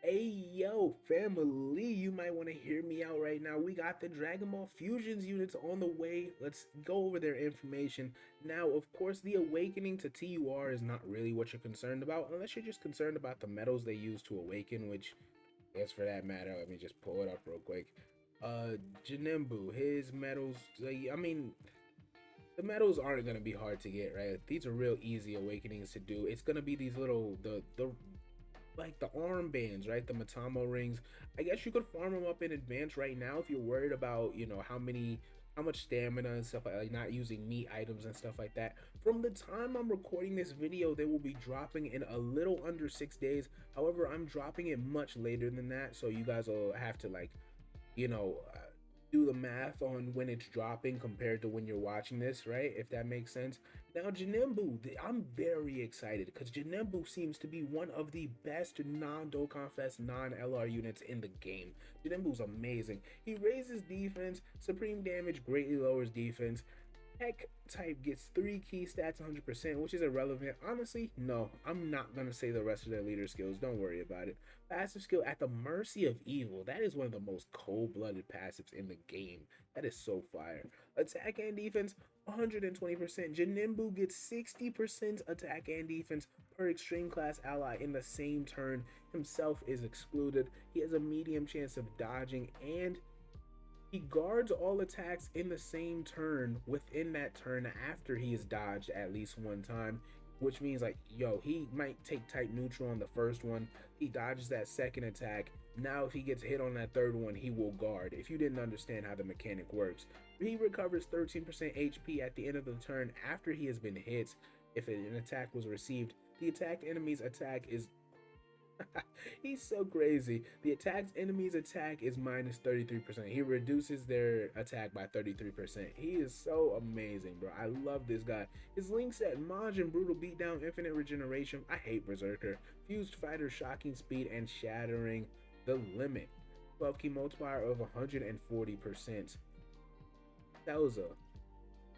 Hey yo, family, you might want to hear me out right now. We got the Dragon Ball Fusions units on the way. Let's go over their information. Now, of course, the awakening to TUR is not really what you're concerned about, unless you're just concerned about the metals they use to awaken, which, I guess for that matter, let me just pull it up real quick. Janembu, his metals, I mean, the metals aren't gonna be hard to get, right? These are real easy awakenings to do. It's gonna be these little the like the armbands, right? The Matamo rings. I guess you could farm them up in advance right now if you're worried about, how much stamina and stuff like not using meat items and stuff like that. From the time I'm recording this video, they will be dropping in a little under 6 days. However, I'm dropping it much later than that, so you guys will have to you know, uh, do the math on when it's dropping compared to when you're watching this, right? If that makes sense. Now, Janembu, I'm very excited because Janembu seems to be one of the best non-Dokkan Fest, non-LR units in the game. Janembu's amazing. He raises defense, supreme damage greatly lowers defense, Tech type gets 3 key stats 100%, which is irrelevant. Honestly, no, I'm not going to say the rest of their leader skills. Don't worry about it. Passive skill at the mercy of evil. That is one of the most cold-blooded passives in the game. That is so fire. Attack and defense 120%. Janembu gets 60% attack and defense per extreme class ally in the same turn. Himself is excluded. He has a medium chance of dodging, and he guards all attacks in the same turn within that turn after he is dodged at least one time, which means like, yo, he might take type neutral on the first one. He dodges that second attack. Now, if he gets hit on that third one, he will guard. If you didn't understand how the mechanic works, he recovers 13% HP at the end of the turn after he has been hit. If an attack was received, the attacked enemy's attack is he's so crazy. The attack's enemy's attack is minus 33%. He reduces their attack by 33%. He is so amazing, bro. I love this guy. His link set, Majin, Brutal Beatdown, Infinite Regeneration. I hate Berserker. Fused Fighter, Shocking Speed, and Shattering the Limit. 12 key multiplier of 140%. Thausa,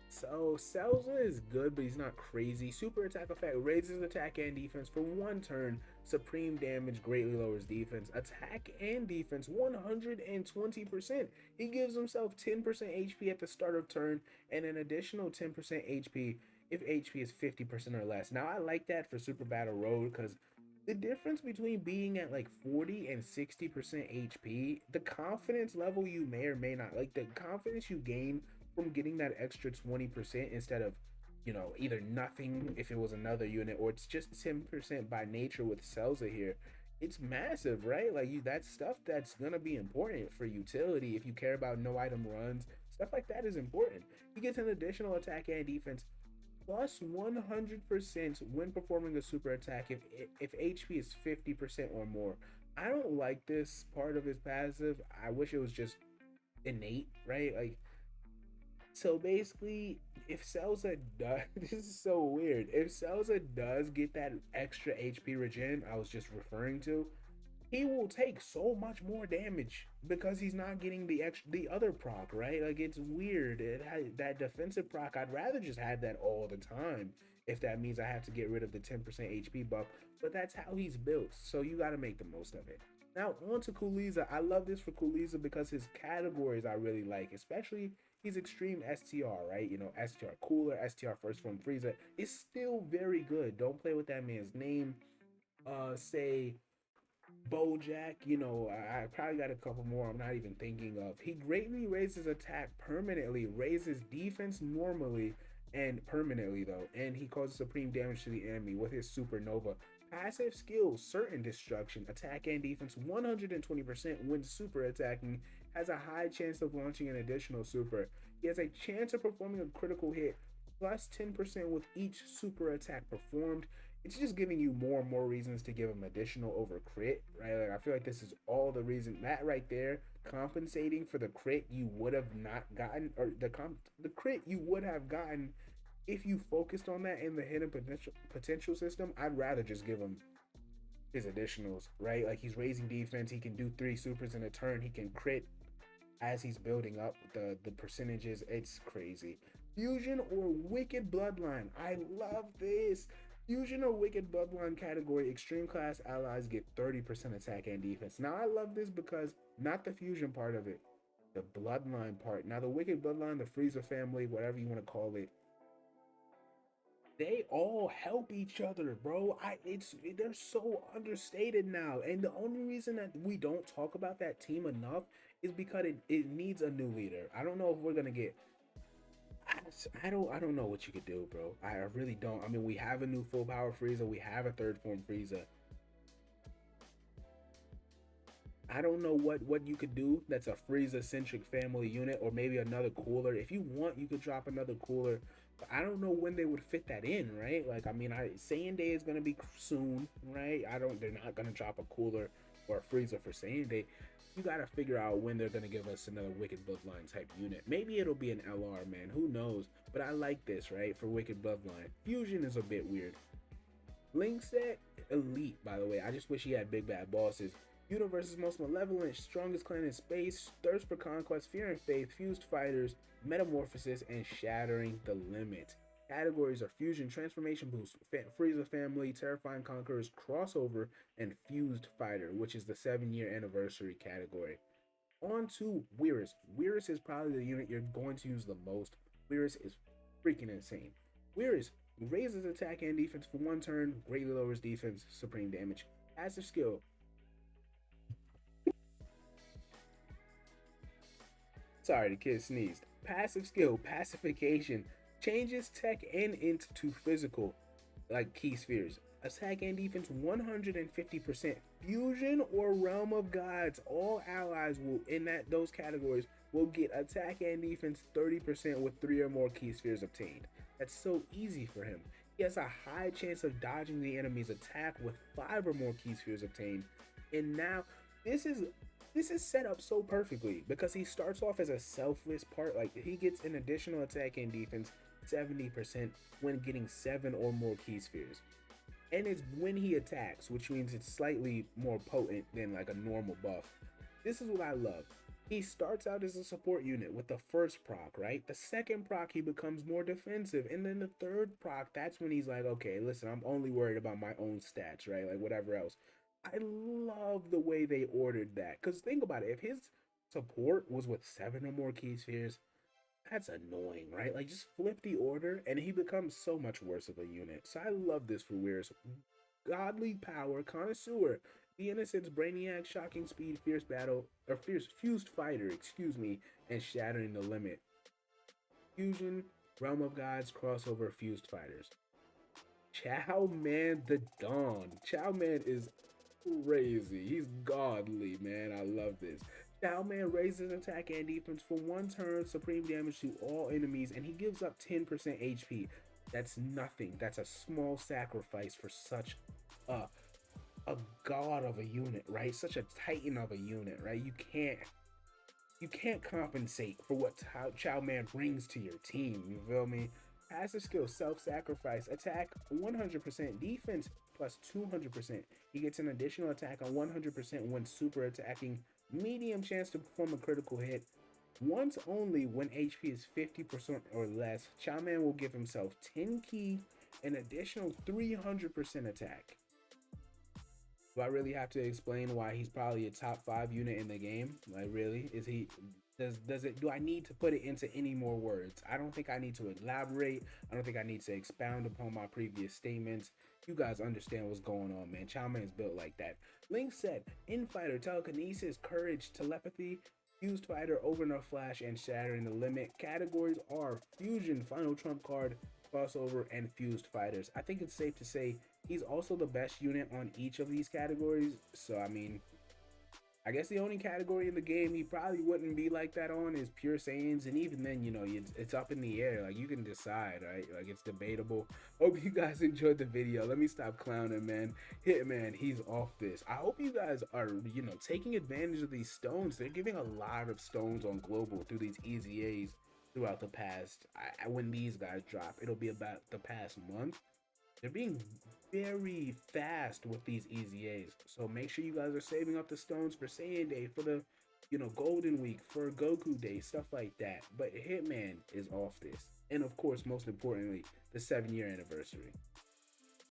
so Celza is good, but he's not crazy. Super attack effect raises attack and defense for one turn. Supreme damage greatly lowers defense. Attack and defense 120%. He gives himself 10% HP at the start of turn and an additional 10% HP if HP is 50% or less. Now I like that for Super Battle Road because the difference between being at like 40 and 60% HP, the confidence level you may or may not like, the confidence you gain from getting that extra 20% instead of, either nothing if it was another unit, or it's just 10% by nature with Celsa here. It's massive, right? Like, that's stuff that's gonna be important for utility if you care about no item runs. Stuff like that is important. He gets an additional attack and defense plus 100% when performing a super attack if HP is 50% or more. I don't like this part of his passive. I wish it was just innate, right? Like, so basically, if Celsa does, this is so weird. If Celsa does get that extra HP regen I was just referring to, he will take so much more damage because he's not getting the other proc, right? Like, it's weird. It had that defensive proc. I'd rather just have that all the time if that means I have to get rid of the 10% HP buff, but that's how he's built, so you got to make the most of it. Now on to Coolieza. I love this for Coolieza because his categories I really like, especially he's extreme STR, right? STR cooler, STR first form Frieza is still very good. Don't play with that man's name. Say Bojack, I probably got a couple more I'm not even thinking of. He greatly raises attack permanently, raises defense normally and permanently though, and he causes supreme damage to the enemy with his supernova. Passive skills, certain destruction, attack and defense 120% when super attacking, has a high chance of launching an additional super. He has a chance of performing a critical hit plus 10% with each super attack performed. It's just giving you more and more reasons to give him additional over crit, right? Like, I feel like this is all the reason, that right there, compensating for the crit you would have not gotten, or the crit you would have gotten if you focused on that in the hidden potential system. I'd rather just give him his additionals, right? Like, he's raising defense, he can do 3 supers in a turn, he can crit as he's building up the percentages. It's crazy. Fusion or Wicked Bloodline. I love this. Fusion or Wicked Bloodline category, extreme class allies get 30% attack and defense. Now I love this because not the fusion part of it, the bloodline part. Now the Wicked Bloodline, the Frieza family, whatever you want to call it, they all help each other, bro. They're so understated now. And the only reason that we don't talk about that team enough is because it needs a new leader. I don't know if we're gonna get I don't know what you could do, bro. I really don't. I mean, we have a new full power Frieza, we have a third form Frieza. I don't know what you could do that's a Frieza centric family unit, or maybe another cooler. If you want, you could drop another cooler. But I don't know when they would fit that in, right? Like, I mean, Saiyan Day is gonna be soon, right? I don't. They're not gonna drop a cooler or a Frieza for Saiyan Day. You gotta figure out when they're gonna give us another Wicked Bloodline type unit. Maybe it'll be an LR, man. Who knows? But I like this, right? For Wicked Bloodline. Fusion is a bit weird. Link set elite, by the way. I just wish he had big bad bosses. Universe's most malevolent, strongest clan in space, thirst for conquest, fear and faith, fused fighters, metamorphosis, and shattering the limit. Categories are fusion, transformation boost, Frieza family, terrifying conquerors, crossover, and fused fighter, which is the 7-year anniversary category. On to Whirus. Whirus is probably the unit you're going to use the most. Whirus is freaking insane. Whirus raises attack and defense for 1 turn, greatly lowers defense, supreme damage. Passive skill. Sorry, the kid sneezed. Passive skill, pacification. Changes tech and int to physical, like key spheres. Attack and defense 150%. Fusion or Realm of Gods. All allies will in those categories will get attack and defense 30% with 3 or more key spheres obtained. That's so easy for him. He has a high chance of dodging the enemy's attack with 5 or more key spheres obtained. And now this is this is set up so perfectly because he starts off as a selfless part. Like, he gets an additional attack and defense 70% when getting 7 or more key spheres. And it's when he attacks, which means it's slightly more potent than like a normal buff. This is what I love. He starts out as a support unit with the first proc, right? The second proc, he becomes more defensive. And then the third proc, that's when he's like, okay, listen, I'm only worried about my own stats, right? Like, whatever else. I love the way they ordered that. Because think about it. If his support was with 7 or more key spheres, that's annoying, right? Like, just flip the order and he becomes so much worse of a unit. So I love this for Whirus. Godly power, connoisseur, the innocence, brainiac, shocking speed, fierce battle, or fierce fused fighter, excuse me, and shattering the limit. Fusion, realm of gods, crossover, fused fighters. Chow Man the Dawn. Chow Man is crazy. He's godly, man. I love this. Chow Man raises attack and defense for 1 turn, supreme damage to all enemies, and he gives up 10% HP. That's nothing. That's a small sacrifice for such a a god of a unit, right? Such a titan of a unit, right? You can't compensate for what Chow Man brings to your team. You feel me? Passive skill, self-sacrifice, attack 100%, defense plus 200%. He gets an additional attack on 100% when super attacking, medium chance to perform a critical hit. Once only when HP is 50% or less, Chow Man will give himself 10 ki, an additional 300% attack. Do I really have to explain why he's probably a top 5 unit in the game? Like, really? Is he do I need to put it into any more words? I don't think I need to elaborate. I don't think I need to expound upon my previous statements. You guys understand what's going on, man. Chow Man's built like that. Link said, Infighter, telekinesis, courage, telepathy, fused fighter, overnight flash, and shattering the limit. Categories are fusion, final trump card, crossover, and fused fighters. I think it's safe to say he's also the best unit on each of these categories. So, I mean, I guess the only category in the game he probably wouldn't be like that on is Pure Saiyans, and even then, you know, it's up in the air. Like, you can decide, right? Like, it's debatable. Hope you guys enjoyed the video. Let me stop clowning, man. Hitman, he's off this. I hope you guys are, you know, taking advantage of these stones. They're giving a lot of stones on Global through these EZAs throughout the past. When these guys drop, it'll be about the past month. They're being very fast with these EZAs. So make sure you guys are saving up the stones for Saiyan Day, for the, you know, Golden Week, for Goku Day, stuff like that. But Hitman is off this. And of course, most importantly, the 7-year anniversary.